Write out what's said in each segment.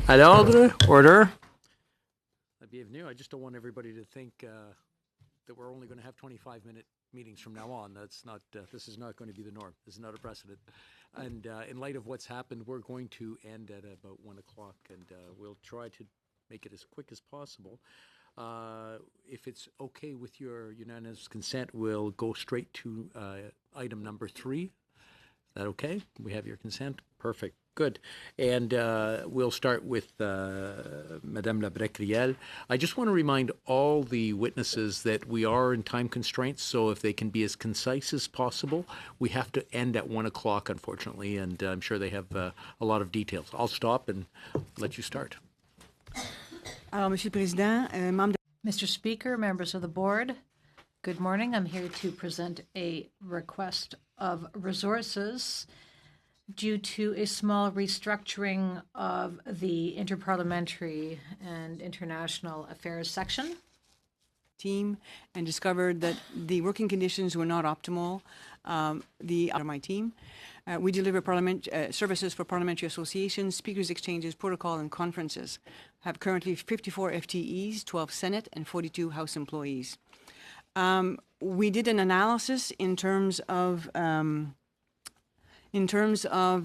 À l'ordre, order. Bienvenue. I just don't want everybody to think that we're only going to have 25-minute meetings from now on. That's not. This is not going to be the norm. This is not a precedent. And in light of what's happened, we're going to end at about 1 o'clock, and we'll try to make it as quick as possible. If it's okay with your unanimous consent, we'll go straight to item number 3. Is that okay? We have your consent? Perfect. Good. And we'll start with Madame Labrecque-Riel. I just want to remind all the witnesses that we are in time constraints, so if they can be as concise as possible, we have to end at 1 o'clock, unfortunately, and I'm sure they have a lot of details. I'll stop and let you start. Alors, Monsieur le Président, Mr. Speaker, members of the board, good morning. I'm here to present a request of resources due to a small restructuring of the Interparliamentary and International Affairs section. Team and discovered that the working conditions were not optimal. My team. We deliver services for parliamentary associations, speakers exchanges, protocol, and conferences. Have currently 54 FTEs, 12 Senate, and 42 House employees. We did an analysis in terms of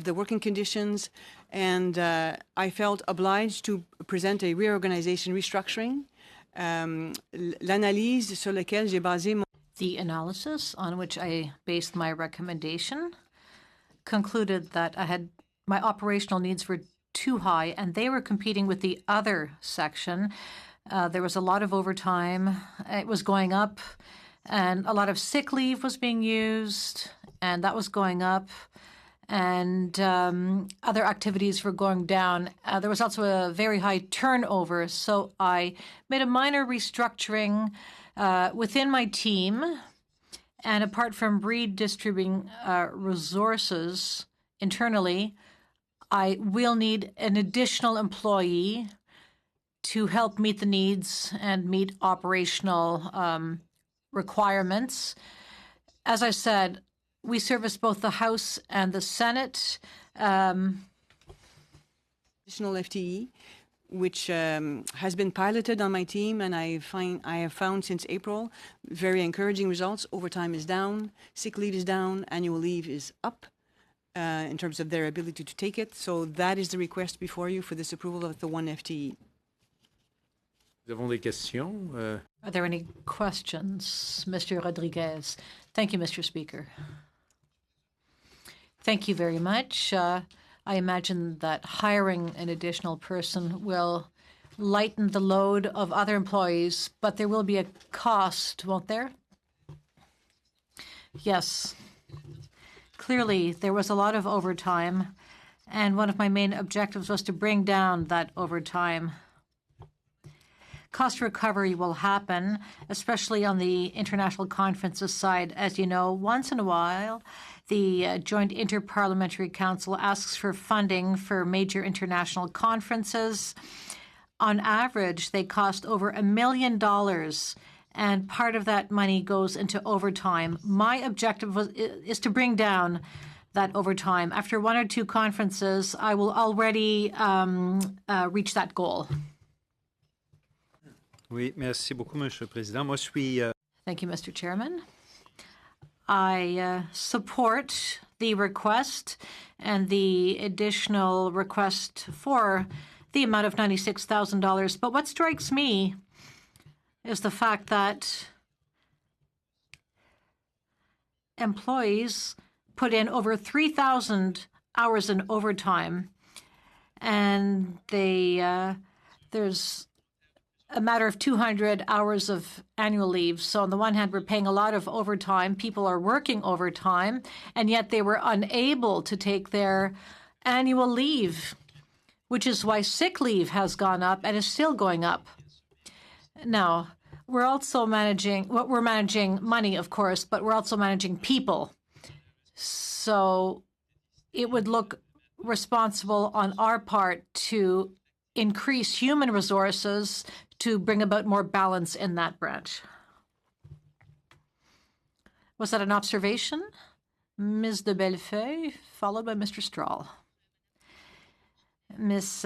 the working conditions, and I felt obliged to present a reorganization restructuring. L'analyse sur laquelle j'ai basé mon... The analysis on which I based my recommendation concluded that my operational needs were too high, and they were competing with the other section. There was a lot of overtime. It was going up, and a lot of sick leave was being used, and that was going up. And other activities were going down. There was also a very high turnover, so I made a minor restructuring within my team. And apart from redistributing resources internally, I will need an additional employee to help meet the needs and meet operational requirements. As I said, we service both the House and the Senate. Additional FTE, which has been piloted on my team, and I have found since April very encouraging results. Overtime is down, sick leave is down, annual leave is up in terms of their ability to take it. So that is the request before you for this approval of the 1 FTE. Nous avons des questions? Are there any questions, Mr. Rodriguez? Thank you, Mr. Speaker. Thank you very much. I imagine that hiring an additional person will lighten the load of other employees, but there will be a cost, won't there? Yes. Clearly, there was a lot of overtime, and one of my main objectives was to bring down that overtime. Cost recovery will happen, especially on the international conferences side. As you know, once in a while, the Joint Interparliamentary Council asks for funding for major international conferences. On average, they cost over $1 million, and part of that money goes into overtime. My objective is to bring down that overtime. After 1 or 2 conferences, I will already reach that goal. Oui, merci beaucoup, Monsieur le Président. Moi, je suis... Thank you, Mr. Chairman. I support the request and the additional request for the amount of $96,000. But what strikes me is the fact that employees put in over 3,000 hours in overtime, and there's a matter of 200 hours of annual leave. So on the one hand, we're paying a lot of overtime. People are working overtime, and yet they were unable to take their annual leave, which is why sick leave has gone up and is still going up. Now, we're also managing money, of course, but we're also managing people. So it would look responsible on our part to increase human resources to bring about more balance in that branch. Was that an observation? Ms. de Bellefeuille, followed by Mr. Strahl. Ms.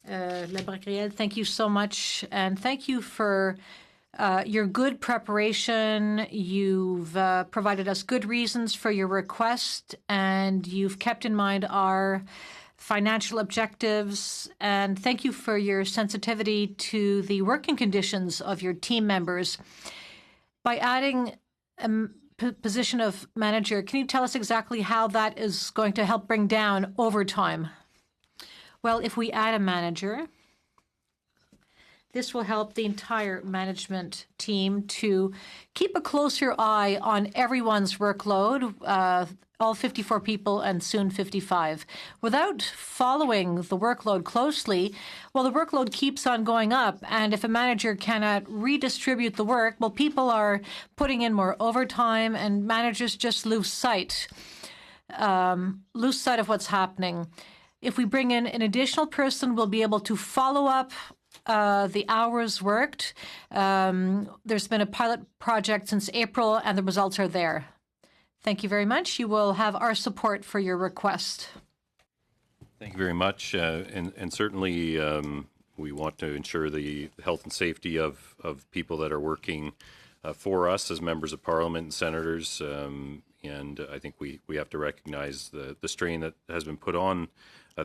Labracariel, thank you so much. And thank you for your good preparation. You've provided us good reasons for your request, and you've kept in mind our financial objectives. And thank you for your sensitivity to the working conditions of your team members. By adding a position of manager, can you tell us exactly how that is going to help bring down overtime? Well, if we add a manager, this will help the entire management team to keep a closer eye on everyone's workload, all 54 people and soon 55. Without following the workload closely, well, the workload keeps on going up. And if a manager cannot redistribute the work, well, people are putting in more overtime and managers just lose sight of what's happening. If we bring in an additional person, we'll be able to follow up the hours worked. There's been a pilot project since April, and the results are there. Thank you very much. You will have our support for your request. Thank you very much. And certainly we want to ensure the health and safety of people that are working for us as members of Parliament and senators. And I think we have to recognize the strain that has been put on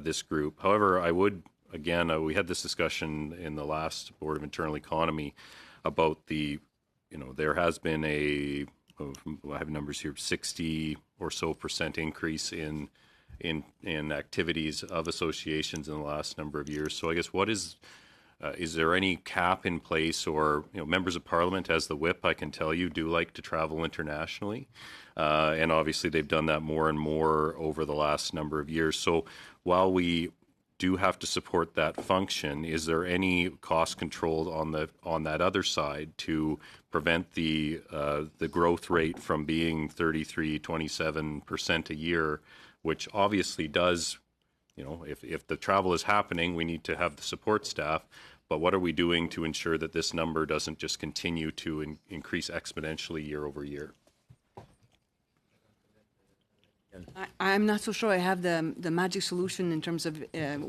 this group. However, I would, again, we had this discussion in the last Board of Internal Economy about there has been I have numbers here, 60% or so increase in activities of associations in the last number of years. So I guess is there any cap in place, or members of Parliament, as the whip, I can tell you, do like to travel internationally, and obviously they've done that more and more over the last number of years. So while we do have to support that function, is there any cost control on that other side to prevent the growth rate from being 27% a year, which obviously does, if the travel is happening, we need to have the support staff. But what are we doing to ensure that this number doesn't just continue to increase exponentially year over year? I'm not so sure I have the magic solution in terms of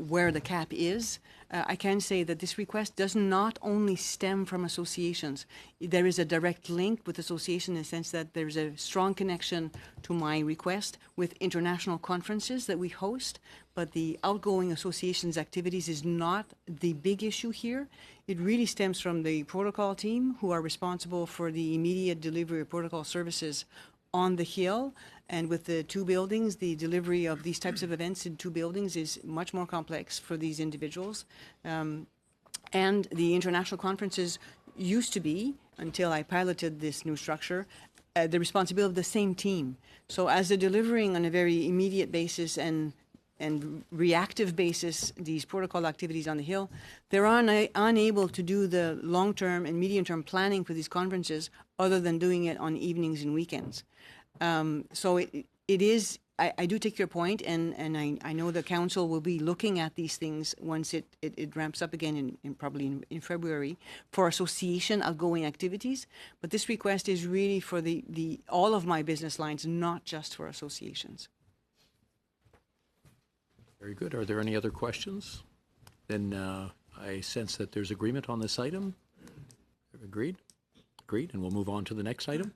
where the cap is. I can say that this request does not only stem from associations. There is a direct link with association in the sense that there's a strong connection to my request with international conferences that we host, but the outgoing associations activities is not the big issue here. It really stems from the protocol team, who are responsible for the immediate delivery of protocol services on the Hill. And with the two buildings, the delivery of these types of events in two buildings is much more complex for these individuals. And the international conferences used to be, until I piloted this new structure, the responsibility of the same team. So as they're delivering on a very immediate basis and reactive basis these protocol activities on the Hill, they're unable to do the long-term and medium-term planning for these conferences other than doing it on evenings and weekends. So it is, I do take your point, and I know the council will be looking at these things once it ramps up again probably in February for association outgoing activities. But this request is really for the all of my business lines, not just for associations. Very good. Are there any other questions? Then I sense that there's agreement on this item. Agreed? Agreed. And we'll move on to the next item.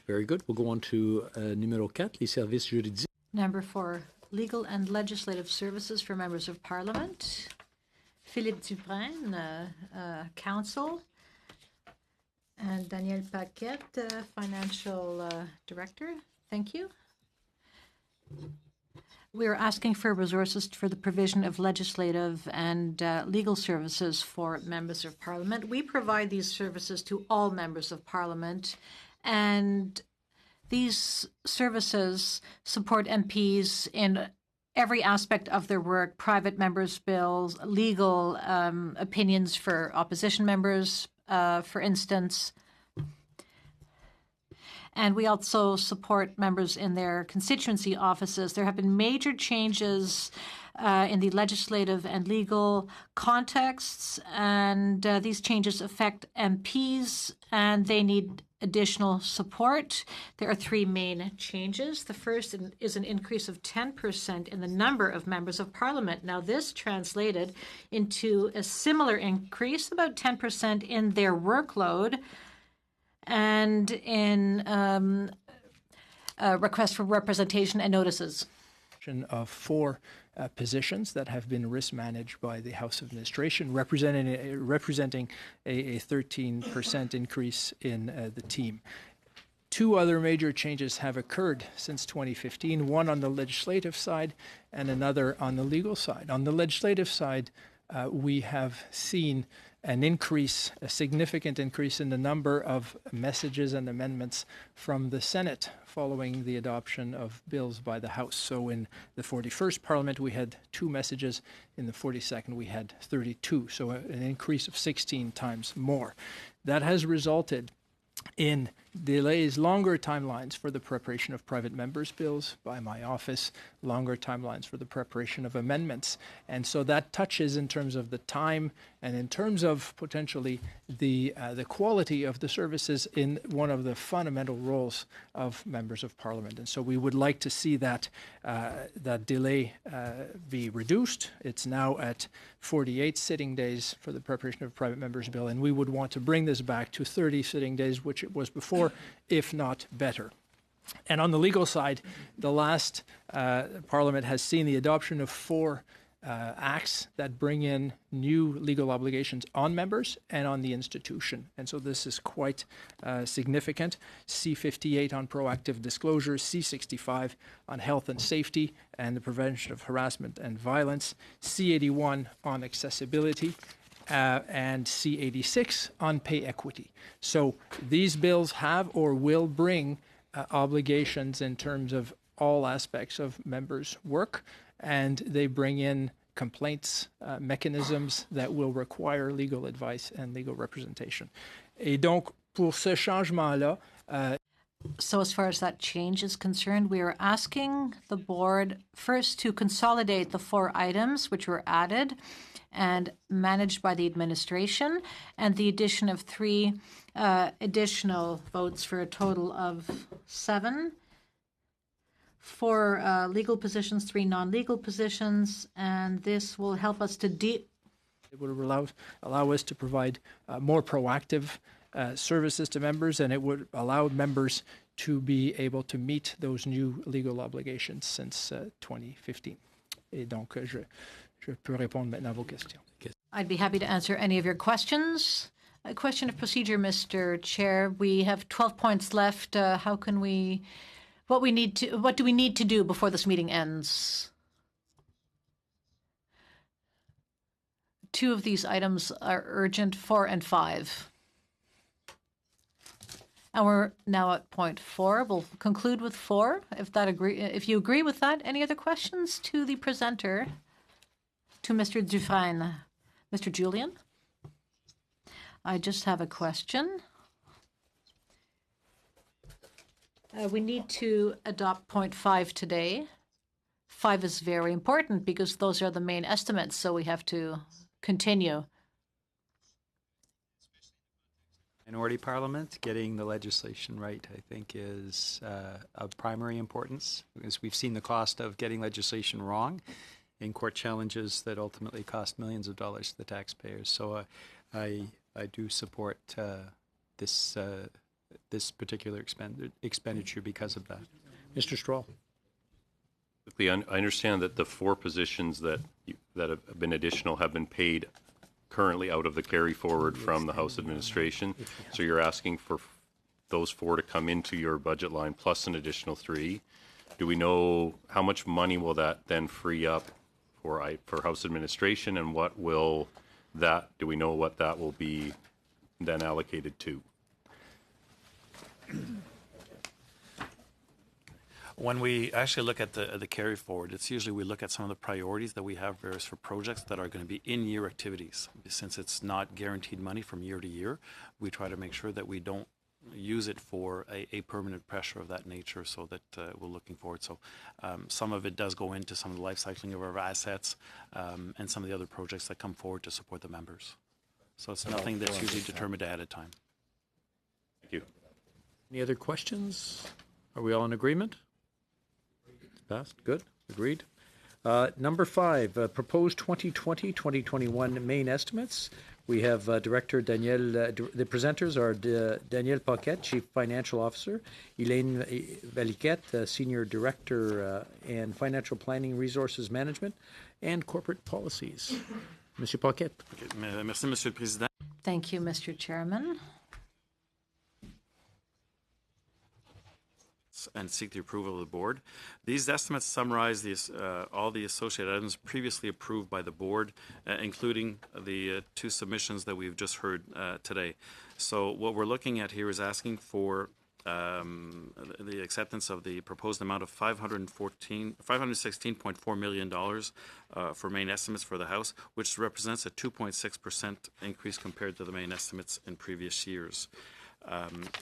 Very good. We'll go on to numéro 4, les services juridiques. Number 4, legal and legislative services for members of Parliament. Philippe Duprin, counsel, and Danielle Paquette, financial director. Thank you. We are asking for resources for the provision of legislative and legal services for members of Parliament. We provide these services to all members of Parliament, and these services support MPs in every aspect of their work: private members' bills, legal opinions for opposition members, for instance. And we also support members in their constituency offices. There have been major changes in the legislative and legal contexts, and these changes affect MPs, and they need additional support. There are three main changes. The first is an increase of 10% in the number of members of parliament. Now, this translated into a similar increase, about 10% in their workload, and in requests for representation and notices. Of four positions that have been risk managed by the House of Administration, representing a 13% increase in the team. Two other major changes have occurred since 2015, one on the legislative side and another on the legal side. On the legislative side, we have seen an increase, a significant increase in the number of messages and amendments from the Senate following the adoption of bills by the House. So in the 41st Parliament, we had 2 messages. In the 42nd, we had 32. So an increase of 16 times more. That has resulted in delays, longer timelines for the preparation of private members' bills by my office, longer timelines for the preparation of amendments. And so that touches in terms of the time and in terms of potentially the quality of the services in one of the fundamental roles of members of parliament. And so we would like to see that delay be reduced. It's now at 48 sitting days for the preparation of a private members' bill, and we would want to bring this back to 30 sitting days, which it was before, if not better. And on the legal side, the last Parliament has seen the adoption of 4 acts that bring in new legal obligations on members and on the institution. And so this is quite significant. C58 on proactive disclosure, C65 on health and safety and the prevention of harassment and violence, C81 on accessibility, and C86 on pay equity. So these bills have or will bring obligations in terms of all aspects of members' work, and they bring in complaints mechanisms that will require legal advice and legal representation. Et donc, pour ce changement-là, So as far as that change is concerned, we are asking the board first to consolidate the 4 items which were added and managed by the administration, and the addition of 3 additional votes for a total of 7. 4 legal positions, 3 non-legal positions, and this will help us to it would allow us to provide more proactive services to members, and it would allow members to be able to meet those new legal obligations since 2015. Et donc, je peux répondre maintenant à vos questions. I'd be happy to answer any of your questions. A question of procedure, Mr. Chair. We have 12 points left. How can we? What do we need to do before this meeting ends? 2 of these items are urgent, 4 and 5. And we're now at point 4. We'll conclude with 4. If you agree with that, any other questions to the presenter, to Mr. Dufresne? Mr. Julian? I just have a question. We need to adopt point 5 today. 5 is very important because those are the main estimates, so we have to continue. Minority Parliament, getting the legislation right, I think, is of primary importance, because we've seen the cost of getting legislation wrong in court challenges that ultimately cost millions of dollars to the taxpayers. So I do support this particular expenditure because of that. Mr. Stroll. Quickly, I understand that the 4 positions that have been additional have been paid currently out of the carry forward from the House Administration. So you're asking for those 4 to come into your budget line plus an additional 3. Do we know how much money will that then free up for House Administration, and do we know what that will be then allocated to? When we actually look at the carry forward, it's usually we look at some of the priorities that we have for projects that are going to be in-year activities. Since it's not guaranteed money from year to year, we try to make sure that we don't use it for a permanent pressure of that nature, so that we're looking forward. So some of it does go into some of the life cycling of our assets and some of the other projects that come forward to support the members. So it's nothing that's usually determined ahead of time. Thank you. Any other questions? Are we all in agreement? Passed. Good. Agreed. Number 5, proposed 2020-2021 main estimates. We have Director Daniel, the presenters are Daniel Paquette, Chief Financial Officer, Elaine Valiquette, Senior Director and Financial Planning, Resources Management, and Corporate Policies. Monsieur Paquette. Okay. Merci, Monsieur le Président. Thank you, Mr. Chairman. And seek the approval of the board. These estimates summarize all the associated items previously approved by the board, including the 2 submissions that we've just heard today. So what we're looking at here is asking for the acceptance of the proposed amount of $516.4 million for main estimates for the House, which represents a 2.6% increase compared to the main estimates in previous years.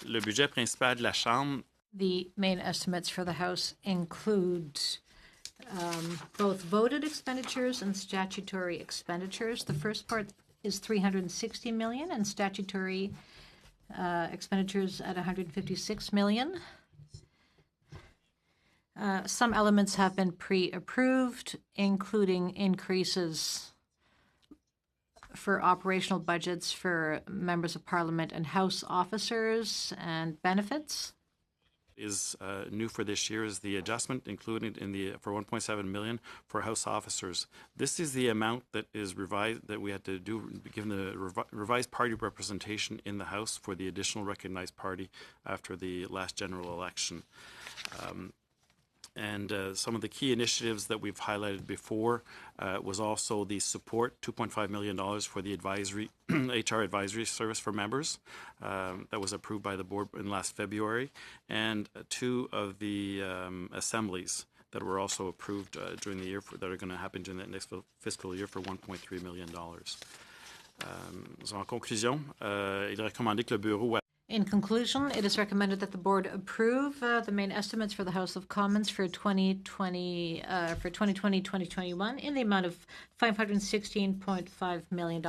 Le budget principal de la Chambre. The main estimates for the House include both voted expenditures and statutory expenditures. The first part is $360 million, and statutory expenditures at $156 million. Some elements have been pre-approved, including increases for operational budgets for members of Parliament and House officers and benefits. Is new for this year is the adjustment included in the for 1.7 million for House officers. This is the amount that is revised, that we had to do given the revised party representation in the House for the additional recognized party after the last general election. And some of the key initiatives that we've highlighted before was also the support, $2.5 million for the advisory HR advisory service for members that was approved by the board in last February, and 2 of the assemblies that were also approved during the year that are going to happen during the next fiscal year for $1.3 million. En conclusion, il est recommandé que le bureau. In conclusion, it is recommended that the board approve the main estimates for the House of Commons for 2020-2021 in the amount of $516.5 million.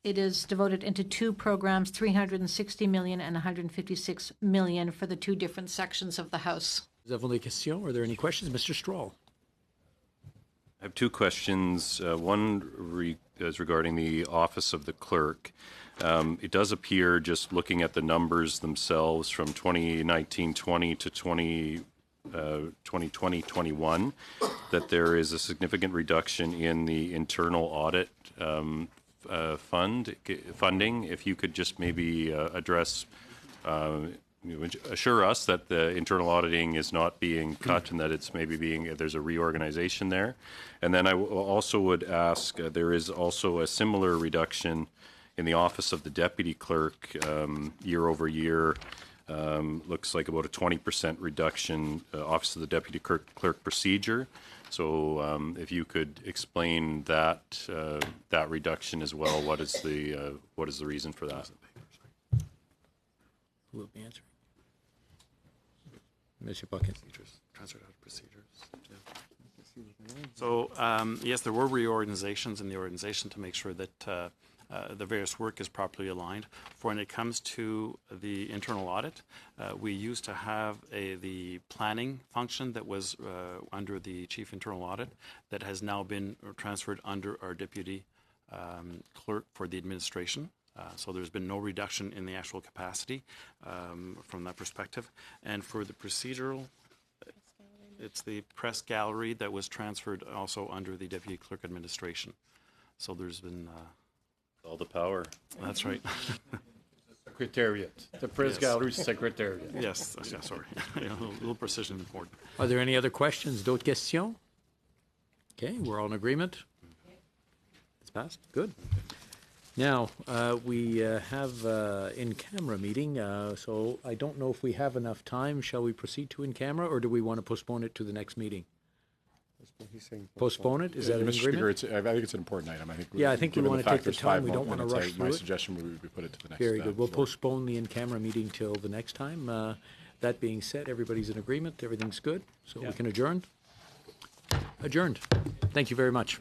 It is devoted into 2 programs, $360 million and $156 million for the 2 different sections of the House. Nous avons des questions. Are there any questions? Mr. Stroll. I have 2 questions. One is regarding the Office of the Clerk. It does appear, just looking at the numbers themselves from 2019-20 to 2020-21, that there is a significant reduction in the internal audit funding. If you could just maybe address, assure us that the internal auditing is not being cut and that it's maybe there's a reorganization there. And then I also would ask, there is also a similar reduction in the Office of the Deputy Clerk year over year. Looks like about a 20% reduction, Office of the Deputy Clerk procedure. So if you could explain that that reduction as well, what is the reason for that? Who will be answering? Monsieur Paquette. Transferred out of procedures. So yes, there were reorganizations in the organization to make sure that the various work is properly aligned. For when it comes to the internal audit, we used to have the planning function that was under the Chief Internal Audit that has now been transferred under our Deputy Clerk for the administration. So there's been no reduction in the actual capacity from that perspective. And for the procedural, it's the press gallery that was transferred also under the Deputy Clerk administration. So there's been... all the power. That's right. Secretariat. The press gallery secretariat. Yes, sorry. A little precision important. Are there any other questions? D'autres questions? Okay, we're all in agreement. It's passed. Good. Now, we have in-camera meeting, so I don't know if we have enough time. Shall we proceed to in-camera, or do we want to postpone it to the next meeting? Postpone it? Is that an Mr. Speaker, agreement? I think it's an important item. I think. Yeah, I think we given wanna fact take the there's time. 5 We don't wanna minutes, rush through My it. suggestion would be put it to the next. Very good. We'll vote. postpone the in-camera meeting till the next time. That being said, everybody's in agreement. Everything's good. So we can adjourn. Adjourned. Thank you very much.